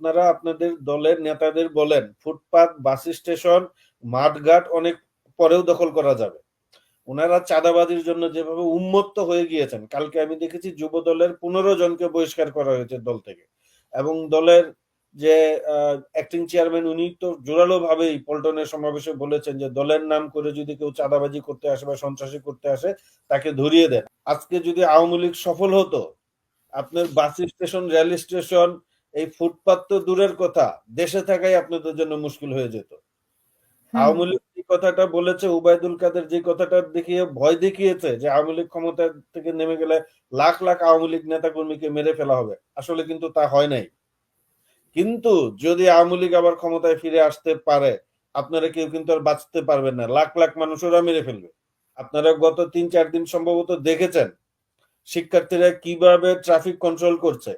আপনারা আপনাদের দলের নেতাদের বলেন ফুটপাত, বাস স্টেশন, মাঠঘাট অনেক পরেও দখল করা যাবে। ওনারা চাঁদাবাজির জন্য যেভাবে উন্মত্ত হয়ে গিয়েছেন, কালকে আমি দেখেছি যুব দলের 15 জনকে বহিষ্কার করা হয়েছে দল থেকে। এবং দলের যে অ্যাক্টিং চেয়ারম্যান উনি তো জোরালো ভাবেই পল্টনের সমাবেশে বলেছেন যে দলের নাম করে যদি কেউ চাঁদাবাজি করতে আসে বা সন্ত্রাসী করতে আসে তাকে ধরিয়ে দেন। আজকে যদি আওয়ামী লীগ সফল হতো, আপনার বাস স্টেশন, রেল স্টেশন, এই ফুটপাত তো দূরের কথা, দেশে থাকাই আপনাদের জন্য মুশকিল হয়ে যেত। হুম। আওয়ামী লীগ যে কথাটা বলেছে, উবাইদুল কাদের যে কথাটা দেখিয়ে ভয় দেখিয়েছে যে আওয়ামী লীগ ক্ষমতা থেকে নেমে গেলে লাখ লাখ আওয়ামী লীগ নেতা কর্মীকে মেরে ফেলা হবে, আসলে কিন্তু তা হয় নাই। কিন্তু যদি আওয়ামী লীগ আবার ক্ষমতায় ফিরে আসতে পারে, আপনারা কেউ কিন্তু আর বাঁচতে পারবেন না, লাখ লাখ মানুষ ওরা মেরে ফেলবে। আপনারা গত 3-4 দিন সম্ভবত দেখেছেন শিক্ষার্থীরা কিভাবে ট্রাফিক কন্ট্রোল করছে,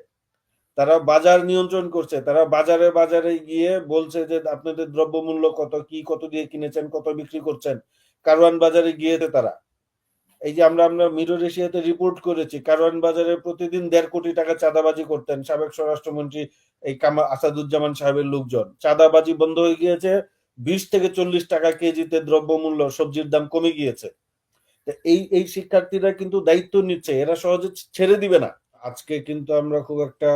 তারা বাজার নিয়ন্ত্রণ করছে, তারা বাজারে বাজারে গিয়ে বলছে যে আপনাদের দ্রব্যমূল্য কত, কি কত দিয়ে কিনেছেন, কত বিক্রি করছেন। কারওয়ান বাজারে গিয়েছে তারা। এই যে আমরা আমরা মিরর এশিয়াতে রিপোর্ট করেছি, কারওয়ান বাজারে প্রতিদিন 1.5 কোটি টাকা চাঁদাবাজি করতেন সাবেক স্বরাষ্ট্রমন্ত্রী এই আসাদুজ্জামান সাহেবের লোকজন। চাঁদাবাজি বন্ধ হয়ে গিয়েছে, 20 থেকে 40 টাকা কেজিতে দ্রব্যমূল্য, সবজির দাম কমে গিয়েছে। এই এই শিক্ষার্থীরা কিন্তু দায়িত্ব নিচ্ছে, এরা সহজে ছেড়ে দিবে না। আজকে কিন্তু আমরা খুব একটা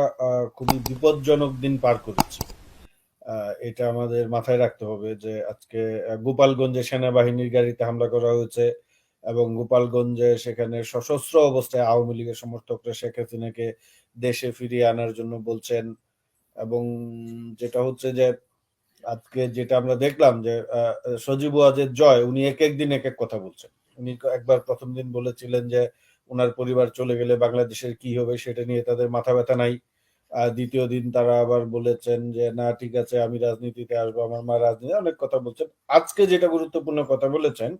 খুবই বিপজ্জনক দিন পার করেছি। এটা আমাদের মাথায় রাখতে হবে যে আজকে গোপালগঞ্জে সেনাবাহিনীর গাড়িতে হামলা করা হয়েছে এবং গোপালগঞ্জে সেখানে সশস্ত্র অবস্থায় আওয়ামী লীগের সমর্থকরা শেখ হাসিনাকে দেশে ফিরিয়ে আনার জন্য বলছেন। এবং যেটা হচ্ছে যে আজকে যেটা আমরা দেখলাম যে সজীব ওয়াজেদ জয় উনি এক এক দিন এক এক কথা বলছেন। উনি একবার প্রথম দিন বলেছিলেন যে ওনার পরিবার চলে গেলে বাংলাদেশের কি হবে সেটা নিয়ে তাদের মাথা ব্যথা নাই। দ্বিতীয় দিন তারা আবার বলেছেন যে না ঠিক আছে আমি রাজনীতিতে আসবো, আমার মা রাজনীতি, অনেক কথা বলছেন। আজকে যেটা গুরুত্বপূর্ণ কথা বলেছেন,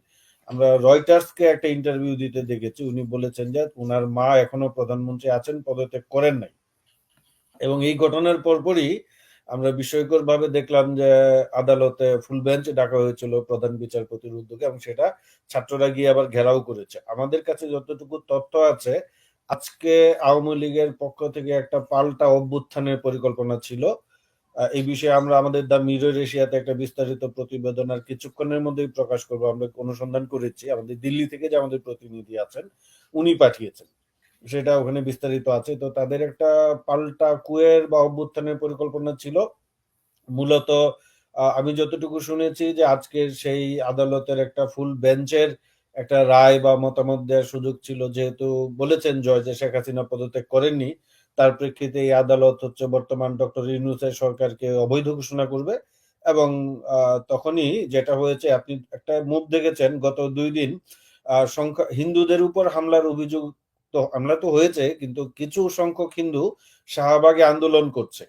আমরা রয়টার্সকে একটা ইন্টারভিউ দিতে দেখেছি, উনি বলেছেন যে ওনার মা এখনো প্রধানমন্ত্রী আছেন, পদত্যাগ করেন নাই। এবং এই ঘটনার পরপরই আমরা বিস্ময়কর ভাবে দেখলাম যে আদালতে ফুল বেঞ্চ ডাকা হয়েছিল প্রধান বিচারপতির উদ্যোগে, এবং সেটা ছাত্ররা গিয়ে আবার ঘেরাও করেছে। আমাদের কাছে যতটুকু তথ্য আছে, আজকে আওয়ামী লীগের পক্ষ থেকে একটা পাল্টা অভ্যুত্থানের পরিকল্পনা ছিল। এই বিষয়ে আমরা আমাদের দা মিরর এশিয়াতে একটা বিস্তারিত প্রতিবেদন আর কিছুক্ষণের মধ্যেই প্রকাশ করবো। আমরা অনুসন্ধান করেছি, আমাদের দিল্লি থেকে যে আমাদের প্রতিনিধি আছেন উনি পাঠিয়েছেন, সেটা ওখানে বিস্তারিত আছে। তো তাদের একটা পাল্টা কুয়ের বা অভ্যুত্থানের পরিকল্পনা ছিল মূলত। আমি যতটুকু শুনেছি যে আজকের সেই আদালতের একটা ফুল বেঞ্চের একটা রায় বা মতামত দেওয়ার সুযোগ ছিল, যেহেতু বলেছেন জয় যে শেখ হাসিনা পদত্যাগ করেননি, তার প্রেক্ষিতে এই আদালত হচ্ছে বর্তমান ডক্টর ইউনূসের সরকারকে অবৈধ ঘোষণা করবে। এবং তখনই যেটা হয়েছে, আপনি একটা মুভ দেখেছেন গত 2 দিন সংখ্যা হিন্দুদের উপর হামলার অভিযোগ, তো হামলা তো হয়েছে কিন্তু কিছু সংখ্যক হিন্দু শাহবাগে আন্দোলন করছে।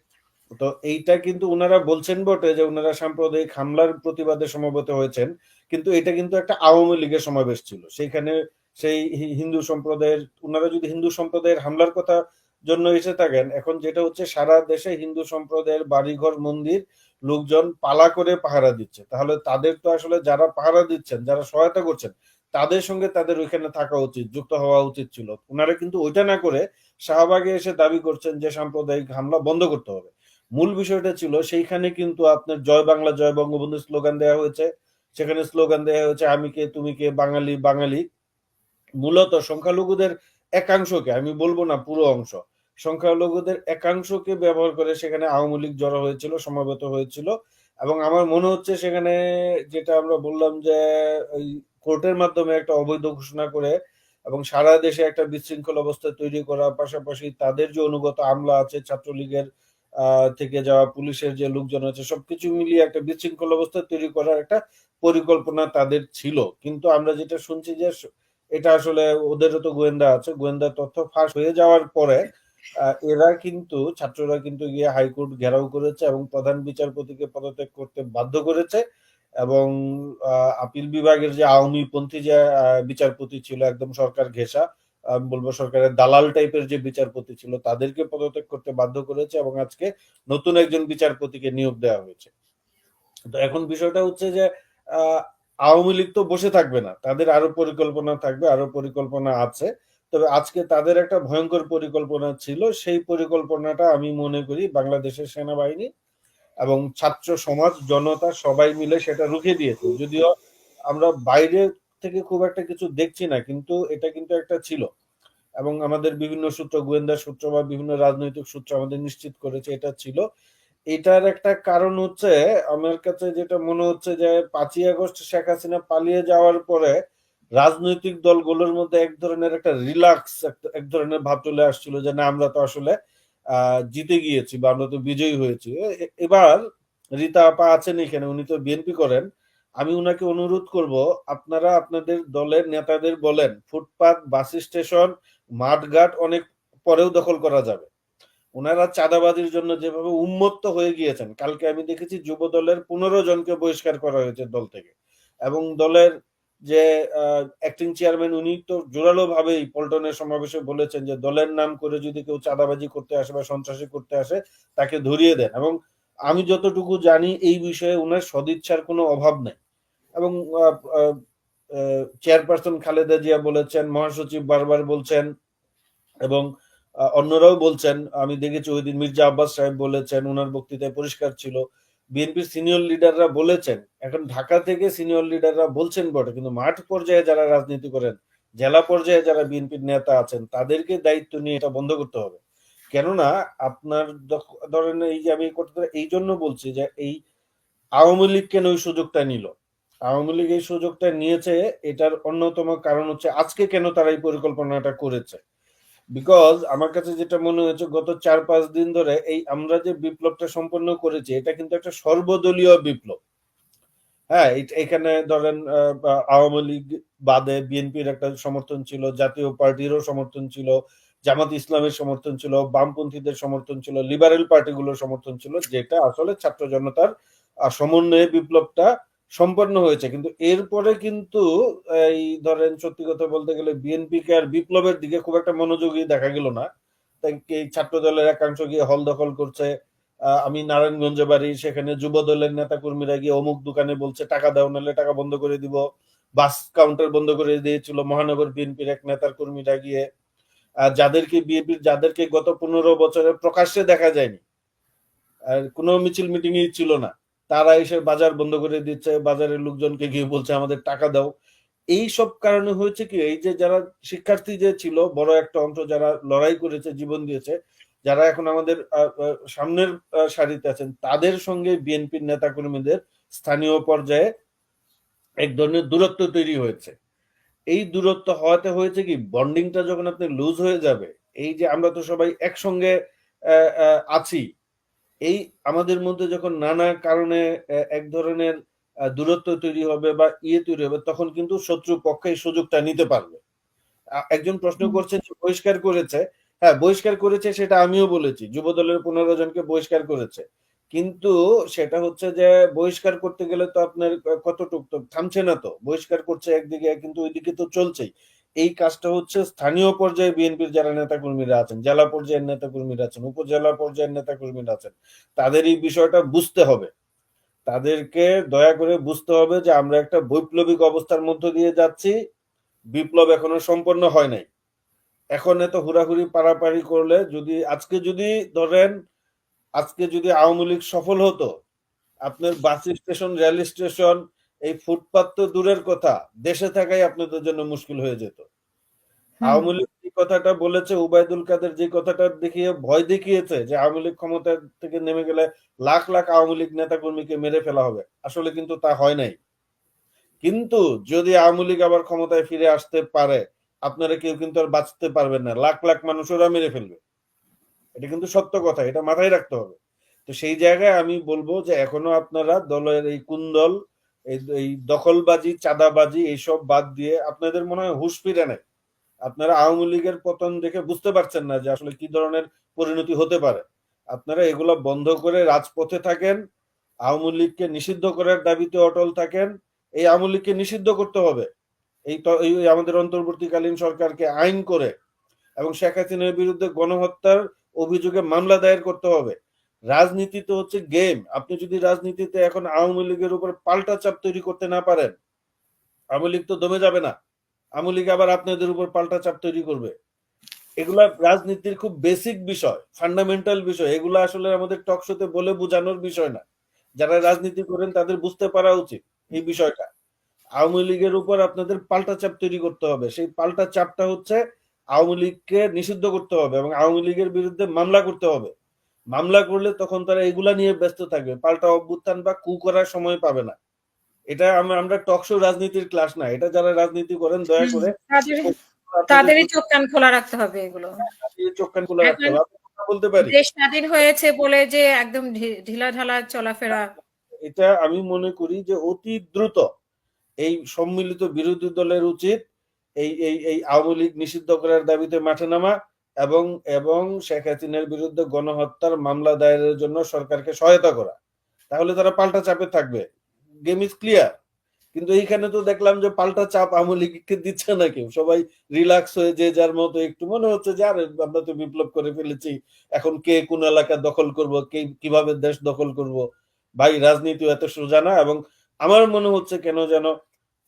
তো এইটা কিন্তু ওনারা বলছেন বটে যে ওনারা সাম্প্রদায়িক হামলার প্রতিবাদে সমবেত হয়েছেন, কিন্তু এটা কিন্তু একটা আওয়ামী লীগের সমাবেশ ছিল। সেইখানে সেই হিন্দু সম্প্রদায়ের, ওনারা যদি হিন্দু সম্প্রদায়ের হামলার কথা জন্য এসে থাকেন, এখন যেটা হচ্ছে সারা দেশে হিন্দু সম্প্রদায়ের বাড়িঘর মন্দির লোকজন পালা করে পাহারা দিচ্ছে, তাহলে তাদের তো আসলে যারা পাহারা দিচ্ছেন, যারা সহায়তা করছেন, তাদের সঙ্গে তাদের ওইখানে থাকা উচিত, যুক্ত হওয়া উচিত ছিল। ওনারা কিন্তু ওইটা না করে শাহবাগে এসে দাবি করছেন যে সাম্প্রদায়িক হামলা বন্ধ করতে হবে। মূল বিষয়টা ছিল সেইখানে কিন্তু আপনার জয় বাংলা জয় বঙ্গবন্ধু স্লোগান দেওয়া হয়েছে। সেখানে স্লোগান দেওয়া হয়েছে আমি কে তুমি কে বাঙালি বাঙালি। মূলত সংখ্যালঘুদের একাংশকে, আমি বলবো না পুরো অংশ, সংখ্যালঘুদের একাংশকে ব্যবহার করে সেখানে আওয়ামী লীগ জড়ো হয়েছিল, সমাবেত হয়েছিল। এবং আমার মনে হচ্ছে সেখানে যেটা আমরা বললাম যে ওই কোর্টের মাধ্যমে একটা অবৈধ ঘোষণা করে এবং সারা দেশে একটা বিশৃঙ্খল অবস্থা তৈরি করার পাশাপাশি তাদের যে অনুগত আমলা আছে, ছাত্রলীগের থেকে যাওয়া পুলিশের যে লোকজন আছে, সবকিছু মিলিয়ে একটা বিশৃঙ্খল অবস্থা তৈরি করার একটা পরিকল্পনা তাদের ছিল। কিন্তু আমরা যেটা শুনছি যে এটা আসলে ওদেরও তো গোয়েন্দা আছে, গোয়েন্দা তথ্য ফাঁস হয়ে যাওয়ার পরে এরা কিন্তু ছাত্ররা কিন্তু গিয়ে হাইকোর্ট ঘেরাও করেছে এবং প্রধান বিচারপতিকে পদত্যাগ করতে বাধ্য করেছে। এবং আপিল বিভাগের যে আওয়ামী পন্থী যে বিচারপতি ছিল, একদম সরকার ঘেঁষা, আমি বলবো সরকারের দালাল টাইপের যে বিচারপতি ছিল, তাদেরকে পদত্যাগ করতে বাধ্য করেছে এবং আজকে নতুন একজন বিচারপতিকে নিয়োগ দেওয়া হয়েছে। তো এখন বিষয়টা হচ্ছে যে আহ আওয়ামী লীগ তো বসে থাকবে না, তাদের আরো পরিকল্পনা থাকবে, আরো পরিকল্পনা আছে। তবে আজকে তাদের একটা ভয়ঙ্কর পরিকল্পনা ছিল, সেই পরিকল্পনাটা আমি মনে করি বাংলাদেশের সেনাবাহিনী এবং ছাত্র সমাজ জনতা সবাই মিলে সেটা রুখে দিয়েছে। যদিও আমরা বাইরে থেকে খুব একটা কিছু দেখছি না, কিন্তু এটা কিন্তু একটা ছিল এবং আমাদের বিভিন্ন সূত্র, গোয়েন্দা সূত্র বা বিভিন্ন রাজনৈতিক সূত্র আমাদের নিশ্চিত করেছে এটা ছিল। এটার একটা কারণ হচ্ছে, আমার কাছে যেটা মনে হচ্ছে যে 5ই আগস্ট শেখ হাসিনা পালিয়ে যাওয়ার পরে রাজনৈতিক দলগুলোর মধ্যে এক ধরনের একটা রিল্যাক্স, এক ধরনের ভাব চলে আসছিল যে না, আমরা তো আসলে জিতে গিয়েছি বা আমরা তো বিজয়ী হয়েছি। এবার রীতা আপা আছেন এখানে, উনি তো বিএনপি করেন। আমি উনাকে অনুরোধ করব, আপনারা আপনাদের দলের নেতাদের বলেন ফুটপাত, বাস স্টেশন, মাঠঘাট অনেক পরেও দখল করা যাবে। ওনারা চাঁদাবাজির জন্য যেভাবে উন্মত্ত হয়ে গিয়েছেন, কালকে আমি দেখেছি যুব দলের 15 জনকে বহিষ্কার করা হয়েছে দল থেকে। এবং দলের যে অ্যাক্টিং চেয়ারম্যান, উনি তো জোরালো ভাবেই পল্টনের সমাবেশে বলেছেন যে দলের নাম করে যদি কেউ চাঁদাবাজি করতে আসে বা সন্ত্রাসী করতে আসে তাকে ধরিয়ে দেন। এবং আমি যতটুকু জানি এই বিষয়ে ওনার সদিচ্ছার কোনো অভাব নেই। এবং চেয়ারপারসন খালেদা জিয়া বলেছেন, মহাসচিব বারবার বলছেন এবং অন্যরাও বলছেন। আমি দেখেছি ওই দিন মির্জা আব্বাস সাহেব বলেছেন, ওনার বক্তৃতায় পরিষ্কার ছিল। বিএনপির সিনিয়র লিডাররা বলেছেন। এখন ঢাকা থেকে সিনিয়র লিডাররা বলছেন বটে, কিন্তু মাঠ পর্যায়ে যারা রাজনীতি করেন, জেলা পর্যায়ে যারা বিএনপির নেতা আছেন, তাদেরকে দায়িত্ব নিয়ে এটা বন্ধ করতে হবে। কেননা আপনার ধরেন, এই যে আমি এই জন্য বলছি যে এই আওয়ামী লীগ কেন ওই সুযোগটা নিল, আওয়ামী লীগ এই সুযোগটা নিয়েছে, এটার অন্যতম কারণ হচ্ছে আজকে কেন তারা এই পরিকল্পনাটা করেছে। বিকজ আমার কাছে যেটা মনে হয়েছে, গত 4-5 দিন ধরে এই আমরা যে বিপ্লবটা সম্পন্ন করেছি, এটা কিন্তু একটা সর্বদলীয় বিপ্লব। হ্যাঁ, এখানে ধরেন আওয়ামী লীগ বাদে বিএনপির একটা সমর্থন ছিল, জাতীয় পার্টিরও সমর্থন ছিল, জামাত ইসলামের সমর্থন ছিল, বামপন্থীদের সমর্থন ছিল, লিবারেল পার্টিগুলোর সমর্থন ছিল, যেটা আসলে ছাত্র জনতার সমন্বয়ে বিপ্লবটা সম্পন্ন হয়েছে। কিন্তু এরপরে কিন্তু এই ধরেন সত্যি কথা বলতে গেলে বিএনপিকে আর বিপ্লবের দিকে খুব একটা মনোযোগী দেখা গেল না। তাই এই ছাত্র দলের একাংশ গিয়ে হল দখল করছে। আমি নারায়ণগঞ্জে বাড়ি, সেখানে যুব দলের নেতা কর্মীরা গিয়ে অমুক দোকানে বলছে টাকা দাও নাহলে টাকা বন্ধ করে দিব। বাস কাউন্টার বন্ধ করে দিয়েছিল মহানগর বিএনপির এক নেতার কর্মীরা গিয়ে। যাদেরকে গত 15 বছরে প্রকাশ্যে দেখা যায়নি, আর কোনো মিছিল মিটিংই ছিল না, তারা এসে বাজার বন্ধ করে দিচ্ছে, বাজারের লোকজনকে গিয়ে বলছে আমাদের টাকা দাও। এই সব কারণে হয়েছে কি, এই যে যারা শিক্ষার্থী যে ছিল বড় একটা অংশ, যারা লড়াই করেছে, জীবন দিয়েছে, যারা এখন আমাদের সামনের সারিতে আছেন, তাদের সঙ্গে বিএনপির নেতা কর্মীদের স্থানীয় পর্যায়ে এক ধরনের দূরত্ব তৈরি হয়েছে। এই দূরত্ব হওয়াতে হয়েছে কি, বন্ডিংটা যখন আপনি লুজ হয়ে যাবে, এই যে আমরা তো সবাই একসঙ্গে আছি, এই আমাদের মধ্যে যখন নানা কারণে এক ধরনের দূরত্ব তৈরি হবে বা তৈরি হবে, তখন কিন্তু শত্রু পক্ষ এই সুযোগটা নিতে পারবে। একজন প্রশ্ন করছেন যে বহিষ্কার করেছে। হ্যাঁ, বহিষ্কার করেছে, সেটা আমিও বলেছি, যুব দলের 15 জনকে বহিষ্কার করেছে। কিন্তু সেটা হচ্ছে যে বহিষ্কার করতে গেলে তো আপনার কতটুক তো থামছে না, তো বহিষ্কার করছে একদিকে, কিন্তু ওইদিকে তো চলছেই। এই কাজটা হচ্ছে স্থানীয় পর্যায়ে বিএনপির যারা নেতা কর্মীরা আছেন, জেলা পর্যায়ের নেতা কর্মীরা আছেন, উপজেলা পর্যায়ের নেতা কর্মীরা আছেন, তাদের এই বিষয়টা বুঝতে হবে। তাদেরকে দয়া করে বুঝতে হবে যে আমরা একটা বৈপ্লবিক অবস্থার মধ্য দিয়ে যাচ্ছি, বিপ্লব এখনো সম্পন্ন হয় নাই। এখন এত হুড়াহুড়ি পারাপারি করলে, যদি ধরেন আজকে যদি আওয়ামী লীগ সফল হতো, আপনার বাস স্টেশন, রেল স্টেশন, এই ফুটপাত তো দূরের কথা, দেশে থাকাই আপনাদের জন্য মুশকিল হয়ে যেত। আওয়ামী লীগ যে কথাটা বলেছে, উবাইদুল কাদের যে কথাটা দেখিয়ে ভয় দেখিয়েছে যে আওয়ামী লীগ ক্ষমতা থেকে নেমে গেলে লাখ লাখ আওয়ামী লীগ নেতা কর্মীকে মেরে ফেলা হবে, আসলে কিন্তু তা হয় নাই। কিন্তু যদি আওয়ামী লীগ আবার ক্ষমতায় ফিরে আসতে পারে, আপনারা কেউ কিন্তু আর বাঁচতে পারবেন না, লাখ লাখ মানুষ ওরা মেরে ফেলবে। এটা কিন্তু সত্য কথা, এটা মাথায় রাখতে হবে। তো সেই জায়গায় আমি বলবো যে এখনো আপনারা দলের এই কুন্দল, এই দখলবাজি, চাঁদাবাজি এইসব বাদ দিয়ে, আপনাদের মনে হয় হুঁশ ফিরে নেয়। আপনারা আওয়ামী লীগের পতন দেখে বুঝতে পারছেন না যে আসলে কি ধরনের পরিণতি হতে পারে। আপনারা এগুলো বন্ধ করে রাজপথে থাকেন, আওয়ামী লীগকে নিষিদ্ধ করার দাবিতে অটল থাকেন। এই আওয়ামী লীগকে নিষিদ্ধ করতে হবে, এই আমাদের অন্তর্বর্তীকালীন সরকারকে আইন করে, এবং শেখ হাসিনার বিরুদ্ধে গণহত্যার অভিযোগে মামলা দায়ের করতে হবে। রাজনীতি তো হচ্ছে গেম। আপনি যদি রাজনীতিতে এখন আওয়ামী লীগের উপর পাল্টা চাপ তৈরি করতে না পারেন, আওয়ামী লীগ তো দমে যাবে না। আওয়ামী লীগ আবার আপনাদের উপর পাল্টা চাপ তৈরি করবে। এগুলা রাজনীতির খুব বেসিক বিষয়, ফান্ডামেন্টাল বিষয়। এগুলা আসলে আমাদের টক শোতে বলে বোঝানোর বিষয় না। যারা রাজনীতি করেন তাদের বুঝতে পারা উচিত এই বিষয়টা। আওয়ামী লীগের উপর আপনাদের পাল্টা চাপ তৈরি করতে হবে। সেই পাল্টা চাপটা হচ্ছে আওয়ামী লীগকে নিষিদ্ধ করতে হবে এবং আওয়ামী লীগের বিরুদ্ধে মামলা করতে হবে। মামলা করলে তখন তারা এগুলা নিয়ে ব্যস্ত থাকবে, পাল্টা অভ্যুত্থান বা কু করার সময় পাবে না। এটা আমরা টক শো রাজনীতির ক্লাস না। এটা যারা রাজনীতি করেন দয়া করে আপনাদের তাদেরই চোখ কান খোলা রাখতে হবে এগুলো। চোখ কান খোলা রাখতে এখন হবে। আপনি কথা বলতে পারি, দেশ স্বাধীন হয়েছে বলে যে একদম ঢিলাঢালা চলাফেরা। এটা আমি মনে করি যে অতি দ্রুত এই সম্মিলিত বিরোধী দলের উচিত এই এই এই আওয়ামী লীগ নিষিদ্ধ করার দাবিতে মাঠে নামা এবং এবং শেখ হাসিনার বিরুদ্ধে গণহত্যার মামলা দায়েরের জন্য সরকারকে সহায়তা করা। তাহলে তারা পাল্টা চাপে থাকবে। Game is clear. কিন্তু এইখানে তো দেখলাম যে পাল্টা চাপ আওয়ামী লীগকে দিচ্ছে না কেউ। সবাই রিল্যাক্স হয়ে যে যার মতো একটু মনে হচ্ছে যে আরে আমরা তো বিপ্লব করে ফেলেছি, এখন কে কোন এলাকা দখল করব, কে কিভাবে দেশ দখল করব। ভাই রাজনীতি এত সোজা না। এবং আমার মনে হচ্ছে কেন যেন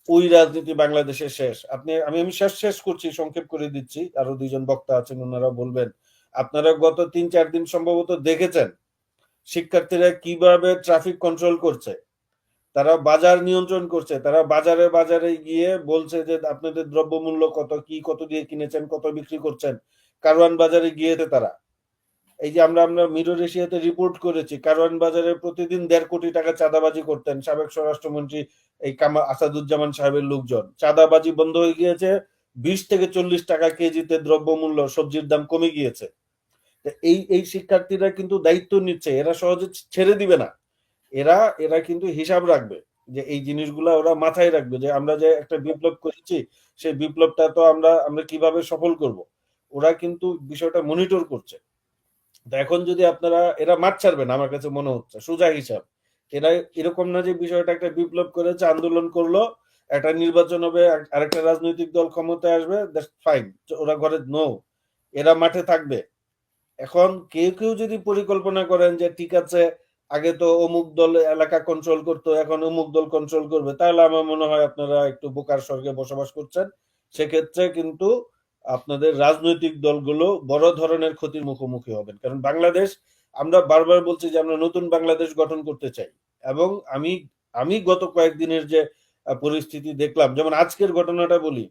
ওই রাজনীতি বাংলাদেশে শেষ। আমি আমি শেষ শেষ করছি, সংক্ষেপ করে দিচ্ছি, আরো দুইজন বক্তা আছেন ওনারা বলবেন। আপনারা গত ৩-৪ দিন সম্ভবত দেখেছেন শিক্ষার্থীরা কিভাবে ট্রাফিক কন্ট্রোল করছে, তারা বাজার নিয়ন্ত্রণ করছে, তারা বাজারে বাজারে গিয়ে বলছে যে আপনাদের দ্রব্যমূল্য কত, কি কত দিয়ে কিনেছেন, কত বিক্রি করছেন। কারওয়ান বাজারে গিয়েছে তারা। এই যে আমরা আমরা মিরর এশিয়াতে রিপোর্ট করেছি কারওয়ান বাজারে প্রতিদিন ১.৫ কোটি টাকা চাঁদাবাজি করতেন সাবেক স্বরাষ্ট্রমন্ত্রী এই আসাদুজ্জামান সাহেবের লোকজন। চাঁদাবাজি বন্ধ হয়ে গিয়েছে, ২০ থেকে ৪০ টাকা কেজিতে দ্রব্যমূল্য সবজির দাম কমে গিয়েছে। এই এই শিক্ষার্থীরা কিন্তু দায়িত্ব নিচ্ছে, এরা সহজে ছেড়ে দিবে না। এরা এরা কিন্তু হিসাব রাখবে যে এই জিনিসগুলা ওরা মাথায় রাখবে যে আমরা যে একটা বিপ্লব করেছি সেই বিপ্লবটা তো আমরা আমরা কিভাবে সফল করব। ওরা কিন্তু বিষয়টা মনিটর করছে। এখন যদি আপনারা এরা মাঠ ছাড়বে না, আমার কাছে মনে হচ্ছে সোজা হিসাব। এরা এরকম না যে বিষয়টা একটা বিপ্লব করেছে, আন্দোলন করলো, একটা নির্বাচন হবে, আরেকটা রাজনৈতিক দল ক্ষমতায় আসবে, ফাইন, ওরা ঘরে নো, এরা মাঠে থাকবে। এখন কেউ কেউ যদি পরিকল্পনা করেন যে ঠিক আছে আগে তো অমুক দল এলাকা কন্ট্রোল করতো এখন অমুক দল কন্ট্রোল করবে, তাহলে আমার মনে হয় আপনারা একটু বোকার স্বর্গে বসবাস করছেন। সেক্ষেত্রে কিন্তু আপনাদের রাজনৈতিক দলগুলো বড় ধরনের ক্ষতির মুখোমুখি হবেন। কারণ বাংলাদেশ, আমরা বারবার বলছি যে আমরা নতুন বাংলাদেশ গঠন করতে চাই। এবং আমি আমি গত কয়েকদিনের যে পরিস্থিতি দেখলাম, যেমন আজকের ঘটনাটা বলি,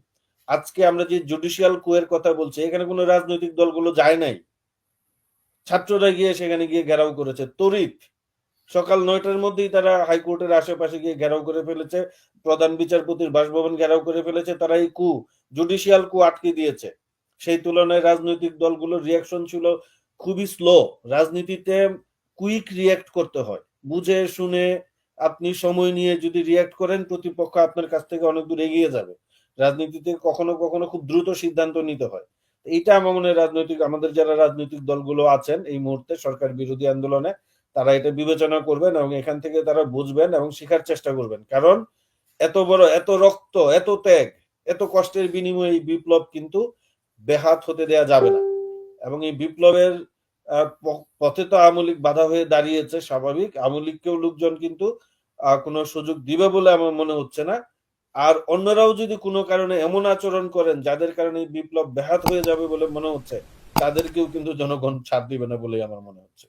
আজকে আমরা যে জুডিশিয়াল কুয়ের কথা বলছি এখানে কোনো রাজনৈতিক দলগুলো যায় নাই, ছাত্ররা গিয়ে সেখানে গিয়ে ঘেরাও করেছে তড়িৎ। সকাল ৯টার মধ্যেই তারা হাইকোর্টের আশেপাশে গিয়ে ঘেরাও করে ফেলেছে, প্রধান বিচারপতির বাসভবন ঘেরাও করে ফেলেছে। তারা এই জুডিশিয়াল আটকে দিয়েছে। সেই তুলনায় রাজনৈতিক দলগুলোর রিয়াকশন ছিল খুবই স্লো। রাজনীতিতে কুইক রিয়াক্ট করতে হয়, বুঝে শুনে আপনি সময় নিয়ে যদি রিয়াক্ট করেন প্রতিপক্ষ আপনার কাছ থেকে অনেক দূর এগিয়ে যাবে। রাজনীতিতে কখনো কখনো খুব দ্রুত সিদ্ধান্ত নিতে হয়। এইটা আমার মনে হয় রাজনৈতিক, আমাদের যারা রাজনৈতিক দলগুলো আছেন এই মুহূর্তে সরকার বিরোধী আন্দোলনে, তারা এটা বিবেচনা করবেন এবং এখান থেকে তারা বুঝবেন এবং শেখার চেষ্টা করবেন। কারণ এত বড়, এত রক্ত, এত ত্যাগ, এত কষ্টের বিনিময়ে এই বিপ্লব কিন্তু বেহাত হতে দেয়া যাবে না। এবং এই বিপ্লবের পথে তো আওয়ামী লীগ বাধা হয়ে দাঁড়িয়েছে, স্বাভাবিক। আওয়ামী লীগকেও লোকজন কিন্তু কোনো সুযোগ দিবে বলে আমার মনে হচ্ছে না। আর অন্যরাও যদি কোনো কারণে এমন আচরণ করেন যাদের কারণে বিপ্লব ব্যাহত হয়ে যাবে বলে মনে হচ্ছে, তাদেরকেও কিন্তু জনগণ ছাড় দিবে না বলেই আমার মনে হচ্ছে।